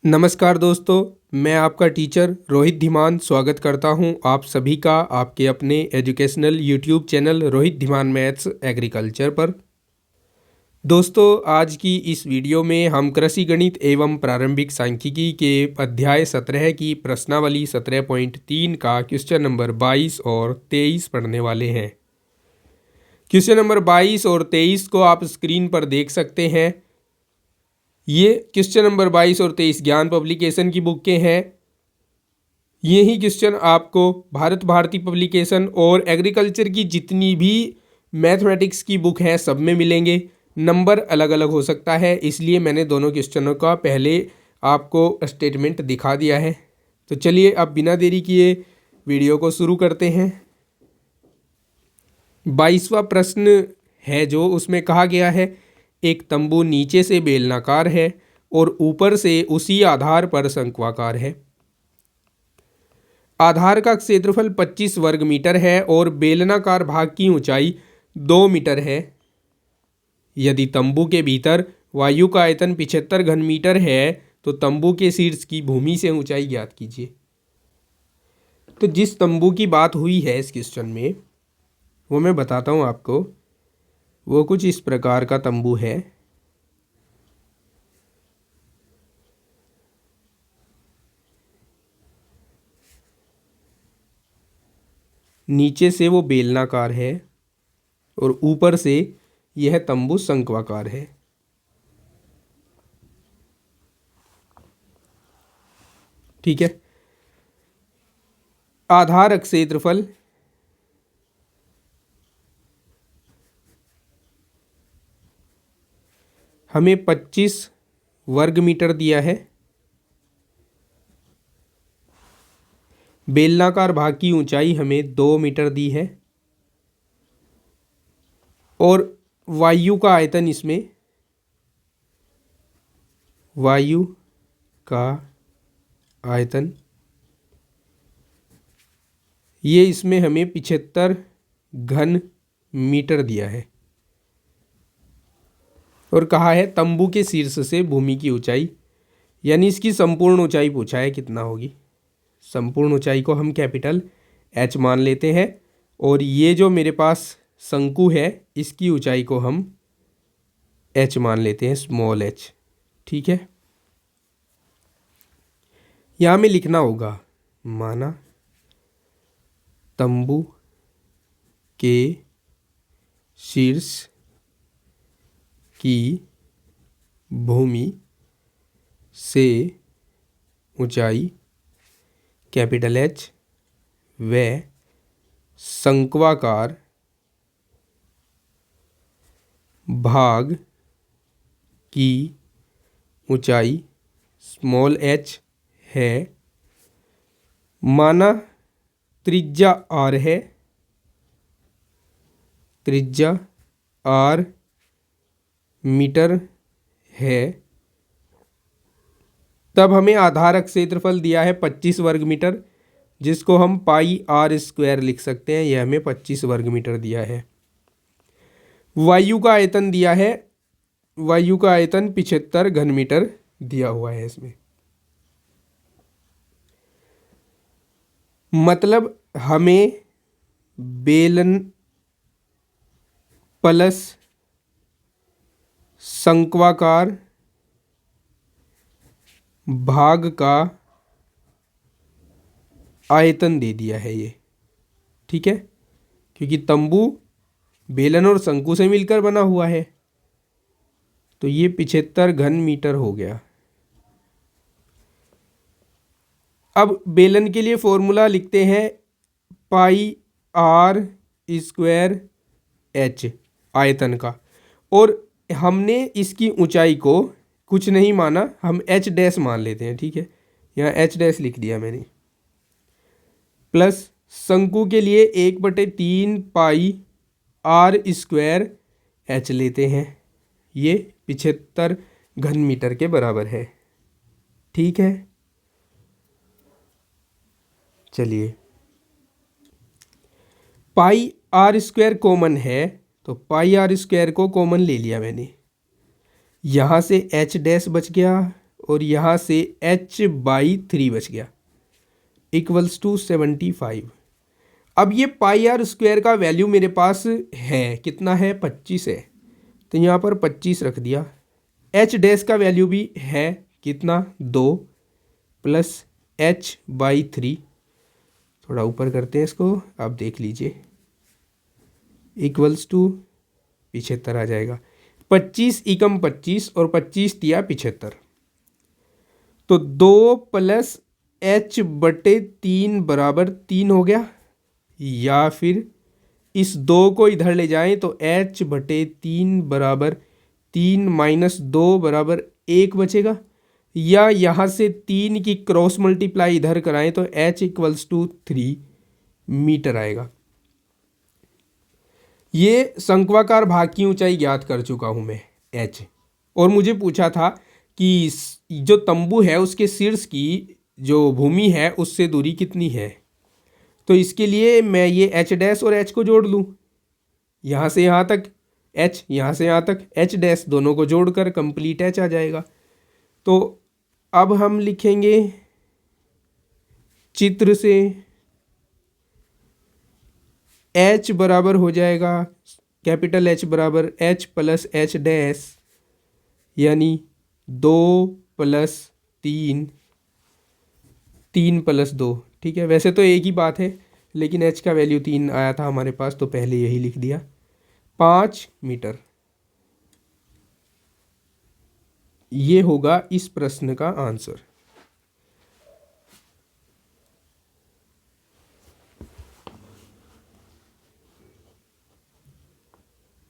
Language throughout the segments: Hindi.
नमस्कार दोस्तों, मैं आपका टीचर रोहित धीमान स्वागत करता हूं आप सभी का आपके अपने educational YouTube channel Rohit Dhiman maths agriculture पर। दोस्तों, आज की इस वीडियो में हम कृषि गणित एवं प्रारंभिक सांख्यिकी के अध्याय 17 की प्रश्नावली 17.3 का क्वेश्चन नंबर 22 और 23 पढ़ने वाले हैं। क्वेश्चन नंबर 22 और 23 को आप स्क्रीन पर देख सकते हैं। ये क्वेश्चन नंबर 22 और 23 ज्ञान पब्लिकेशन की बुक के हैं। ये ही क्वेश्चन आपको भारत भारती पब्लिकेशन और एग्रीकल्चर की जितनी भी मैथमेटिक्स की बुक हैं सब में मिलेंगे। नंबर अलग अलग हो सकता है, इसलिए मैंने दोनों क्वेश्चनों का पहले आपको स्टेटमेंट दिखा दिया है। तो चलिए अब बिना देरी किए वीडियो को शुरू करते हैं। 22वां प्रश्न है जो उसमें कहा गया है, एक तंबू नीचे से बेलनाकार है और ऊपर से उसी आधार पर शंक्वाकार है। आधार का क्षेत्रफल 25 वर्ग मीटर है और बेलनाकार भाग की ऊंचाई 2 मीटर है। यदि तंबू के भीतर वायु का आयतन 75 घन मीटर है तो तंबू के शीर्ष की भूमि से ऊंचाई ज्ञात कीजिए। तो जिस तंबू की बात हुई है इस क्वेश्चन में वो मैं बताता हूँ आपको। वो कुछ इस प्रकार का तंबू है। नीचे से वो बेलनाकार है और ऊपर से यह तंबू शंक्वाकार है। ठीक है। आधार क्षेत्रफल हमें 25 वर्ग मीटर दिया है। बेलनाकार भाग की ऊंचाई हमें 2 मीटर दी है और वायु का आयतन इसमें वायु का आयतन ये इसमें हमें 75 घन मीटर दिया है और कहा है तंबू के शीर्ष से भूमि की ऊंचाई, यानी इसकी संपूर्ण ऊंचाई पूछा है कितना होगी। संपूर्ण ऊंचाई को हम कैपिटल H मान लेते हैं और ये जो मेरे पास शंकु है इसकी ऊंचाई को हम H मान लेते हैं, स्मॉल h। ठीक है। यहाँ में लिखना होगा माना तंबू के शीर्ष की भूमि से ऊंचाई कैपिटल H व शंक्वाकार भाग की ऊंचाई स्मॉल h है। माना त्रिज्या r है, त्रिज्या r मीटर है। तब हमें आधार क्षेत्रफल दिया है 25 वर्ग मीटर, जिसको हम पाई r स्क्वायर लिख सकते हैं। यह हमें 25 वर्ग मीटर दिया है। वायु का आयतन दिया है, वायु का आयतन 75 घन मीटर दिया हुआ है इसमें। मतलब हमें बेलन प्लस शंक्वाकार भाग का आयतन दे दिया है ये। ठीक है, क्योंकि तंबू बेलन और शंकु से मिलकर बना हुआ है तो ये 75 घन मीटर हो गया। अब बेलन के लिए फॉर्मूला लिखते हैं पाई r स्क्वायर h आयतन का, और हमने इसकी ऊंचाई को कुछ नहीं माना, हम h डैश मान लेते हैं। ठीक है, यहाँ h डैश लिख दिया मैंने। प्लस शंकु के लिए 1/3 पाई r स्क्वायर h लेते हैं। ये 75 घन मीटर के बराबर है। ठीक है, चलिए पाई r स्क्वायर कॉमन है तो पाई r स्क्वायर को कॉमन ले लिया मैंने। यहाँ से h डैश बच गया और यहाँ से h/3 बच गया इक्वल्स टू 75। अब ये पाई आर स्क्वायर का वैल्यू मेरे पास है, कितना है, 25 है, तो यहाँ पर 25 रख दिया। एच डैश का वैल्यू भी है, कितना, 2 प्लस h/3, थोड़ा ऊपर करते हैं इसको, आप देख लीजिए, इक्वल्स टू 75 आ जाएगा। 25 एकम 25 और 25 दिया 75, तो 2 प्लस h/3 बराबर 3 हो गया। या फिर इस 2 को इधर ले जाएं तो h/3 बराबर 3 माइनस 2 बराबर 1 बचेगा। या यहाँ से 3 की क्रॉस मल्टीप्लाई इधर कराएं तो h इक्वल्स टू 3 मीटर आएगा। ये शंक्वाकार भाग की ऊंचाई ज्ञात कर चुका हूँ मैं, h। और मुझे पूछा था कि जो तंबू है उसके शीर्ष की जो भूमि है उससे दूरी कितनी है, तो इसके लिए मैं ये h डैश और h को जोड़ लूँ, यहाँ से यहाँ तक h, यहाँ से यहाँ तक h डैश, दोनों को जोड़कर कंप्लीट h आ जाएगा। तो अब हम लिखेंगे चित्र से h बराबर हो जाएगा, कैपिटल H बराबर h प्लस h डैश, यानी 2 प्लस 3, 3 प्लस 2, ठीक है। वैसे तो एक ही बात है, लेकिन h का वैल्यू 3 आया था हमारे पास तो पहले यही लिख दिया, 5 मीटर। ये होगा इस प्रश्न का आंसर।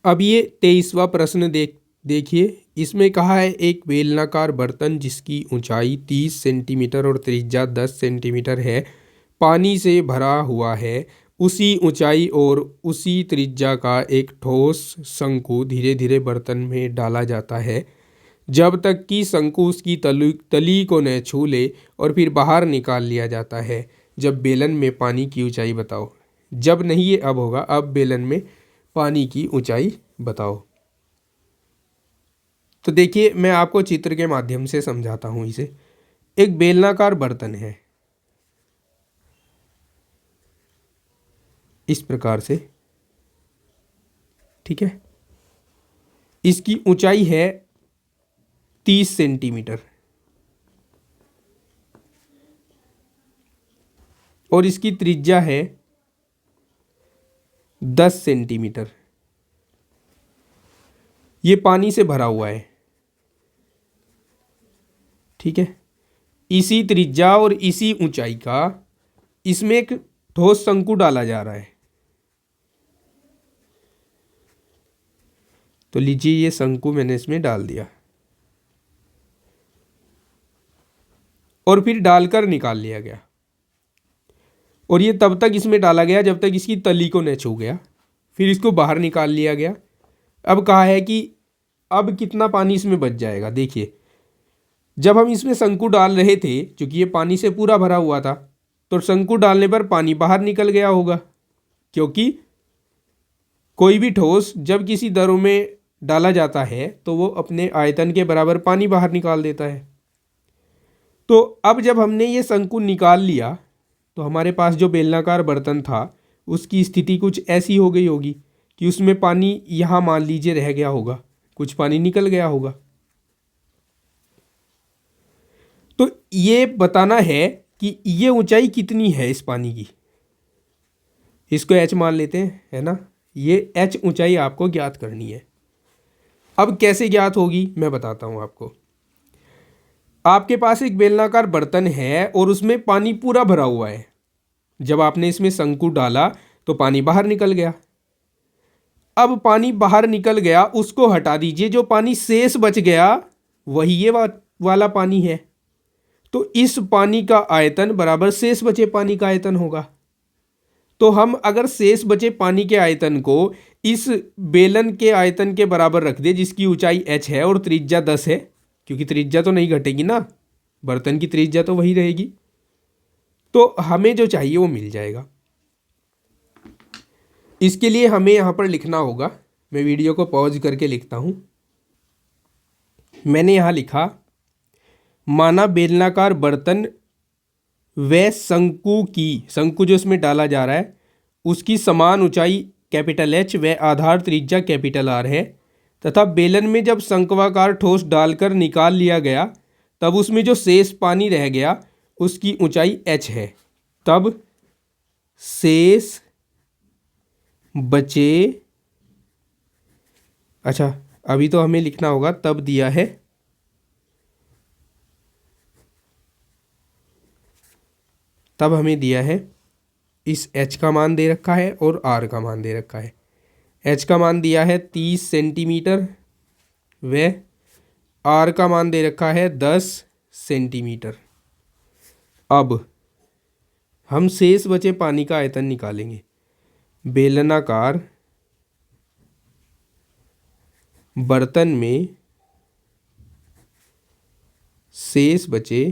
अब ये 23वां प्रश्न देखिए, इसमें कहा है एक बेलनाकार बर्तन जिसकी ऊंचाई 30 सेंटीमीटर और त्रिज्या 10 सेंटीमीटर है, पानी से भरा हुआ है। उसी ऊंचाई और उसी त्रिज्या का एक ठोस शंकु धीरे धीरे बर्तन में डाला जाता है जब तक कि शंकु उसकी तली को न छू ले और फिर बाहर निकाल लिया जाता है। जब बेलन में पानी की ऊंचाई बताओ। जब नहीं, ये अब होगा, अब बेलन में पानी की ऊंचाई बताओ। तो देखिए मैं आपको चित्र के माध्यम से समझाता हूं इसे। एक बेलनाकार बर्तन है इस प्रकार से, ठीक है। इसकी ऊंचाई है 30 सेंटीमीटर और इसकी त्रिज्या है 10 सेंटीमीटर। ये पानी से भरा हुआ है, ठीक है। इसी त्रिज्या और इसी ऊंचाई का इसमें एक ठोस शंकु डाला जा रहा है। तो लीजिए ये शंकु मैंने इसमें डाल दिया और फिर डालकर निकाल लिया गया, और ये तब तक इसमें डाला गया जब तक इसकी तली को न छू गया, फिर इसको बाहर निकाल लिया गया। अब कहा है कि अब कितना पानी इसमें बच जाएगा। देखिए जब हम इसमें शंकु डाल रहे थे, क्योंकि ये पानी से पूरा भरा हुआ था, तो शंकु डालने पर पानी बाहर निकल गया होगा, क्योंकि कोई भी ठोस जब किसी दरों में डाला जाता है तो वो अपने आयतन के बराबर पानी बाहर निकाल देता है। तो अब जब हमने ये शंकु निकाल लिया तो हमारे पास जो बेलनाकार बर्तन था उसकी स्थिति कुछ ऐसी हो गई होगी कि उसमें पानी यहाँ मान लीजिए रह गया होगा, कुछ पानी निकल गया होगा। तो ये बताना है कि ये ऊंचाई कितनी है इस पानी की। इसको h मान लेते हैं, है ना। ये h ऊंचाई आपको ज्ञात करनी है। अब कैसे ज्ञात होगी मैं बताता हूं आपको। आपके पास एक बेलनाकार बर्तन है और उसमें पानी पूरा भरा हुआ है। जब आपने इसमें शंकु डाला तो पानी बाहर निकल गया। अब पानी बाहर निकल गया, उसको हटा दीजिए, जो पानी शेष बच गया वही ये वाला पानी है। तो इस पानी का आयतन बराबर शेष बचे पानी का आयतन होगा। तो हम अगर शेष बचे पानी के आयतन को इस बेलन के आयतन के बराबर रख दे जिसकी ऊंचाई h है और त्रिज्या 10 है, क्योंकि त्रिज्या तो नहीं घटेगी ना, बर्तन की त्रिज्या तो वही रहेगी, तो हमें जो चाहिए वो मिल जाएगा। इसके लिए हमें यहाँ पर लिखना होगा, मैं वीडियो को पॉज करके लिखता हूँ। मैंने यहाँ लिखा माना बेलनाकार बर्तन व शंकु जो इसमें डाला जा रहा है उसकी समान ऊंचाई कैपिटल एच व आधार त्रिज्या कैपिटल आर है, तथा बेलन में जब शंक्वाकार ठोस डालकर निकाल लिया गया तब उसमें जो शेष पानी रह गया उसकी ऊंचाई एच है। तब शेष बचे, अच्छा अभी तो हमें लिखना होगा, तब दिया है तब हमें दिया है इस h का मान दे रखा है और r का मान दे रखा है। h का मान दिया है 30 सेंटीमीटर व r का मान दे रखा है 10 सेंटीमीटर। अब हम शेष बचे पानी का आयतन निकालेंगे। बेलनाकार बर्तन में शेष बचे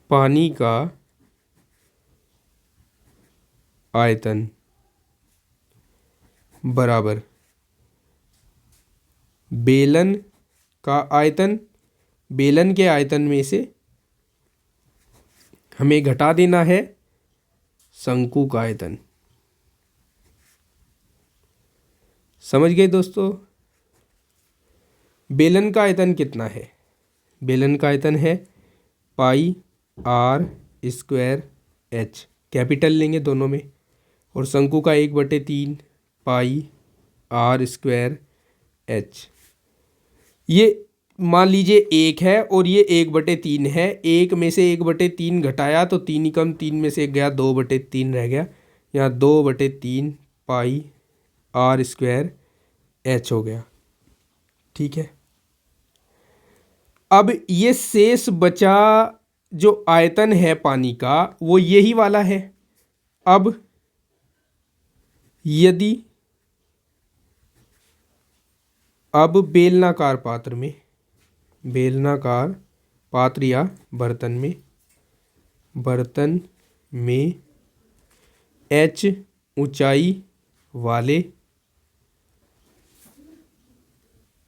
पानी का आयतन बराबर बेलन का आयतन, बेलन के आयतन में से हमें घटा देना है शंकु का आयतन। समझ गए दोस्तों? बेलन का आयतन कितना है? बेलन का आयतन है पाई आर स्क्वायर एच, कैपिटल लेंगे दोनों में, और शंकु का 1/3 पाई आर स्क्वायर एच। ये मान लीजिए 1 है और ये 1/3 है। 1 में से 1/3 घटाया तो 3 ही कम, 3 में से 1 गया, 2/3 रह गया। यहाँ 2/3 पाई आर स्क्वायर एच हो गया। ठीक है, अब ये शेष बचा जो आयतन है पानी का वो यही वाला है। अब यदि अब बेलनाकार पात्र में, बेलनाकार पात्र या बर्तन में h ऊंचाई वाले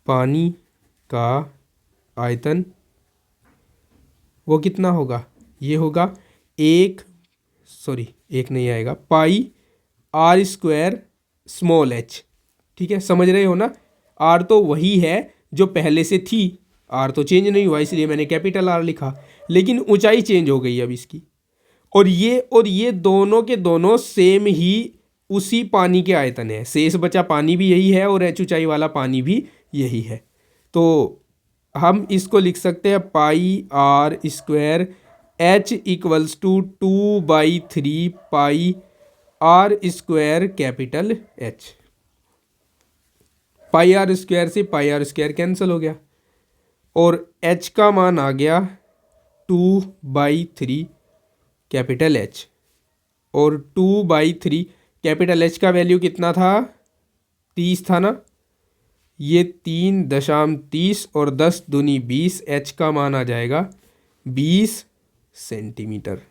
पानी का आयतन वो कितना होगा? ये होगा एक नहीं आएगा, पाई आर स्क्वायर स्मॉल एच। ठीक है, समझ रहे हो ना? आर तो वही है जो पहले से थी, आर तो चेंज नहीं हुआ, इसलिए मैंने कैपिटल आर लिखा, लेकिन ऊंचाई चेंज हो गई अब इसकी। और ये दोनों के दोनों सेम ही उसी पानी के आयतन है। शेष बचा पानी भी यही है और एच ऊंचाई वाला पानी भी यही है। तो हम इसको लिख सकते हैं pi r square h equals to 2/3 pi r square capital H. Pi r square से पाई आर स्क्वायर कैंसिल हो गया और एच का मान आ गया 2/3 कैपिटल एच, और 2/3 कैपिटल एच का वैल्यू कितना था? 30 था ना? ये 3.30 और 10 दूनी 20, एच का मान आ जाएगा 20 सेंटीमीटर।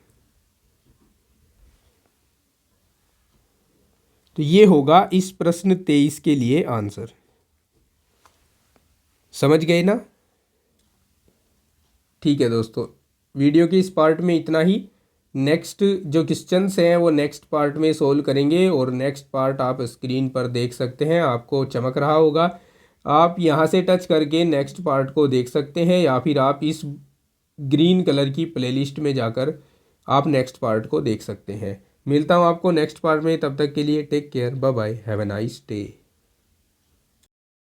तो ये होगा इस प्रश्न 23 के लिए आंसर। समझ गए ना? ठीक है दोस्तों, वीडियो के इस पार्ट में इतना ही। नेक्स्ट जो क्वेश्चंस हैं वो नेक्स्ट पार्ट में सोल्व करेंगे, और नेक्स्ट पार्ट आप स्क्रीन पर देख सकते हैं, आपको चमक रहा होगा। आप यहाँ से टच करके नेक्स्ट पार्ट को देख सकते हैं, या फिर आप इस ग्रीन कलर की प्लेलिस्ट में जाकर आप नेक्स्ट पार्ट को देख सकते हैं। मिलता हूँ आपको नेक्स्ट पार्ट में, तब तक के लिए take care, bye bye, have a nice day.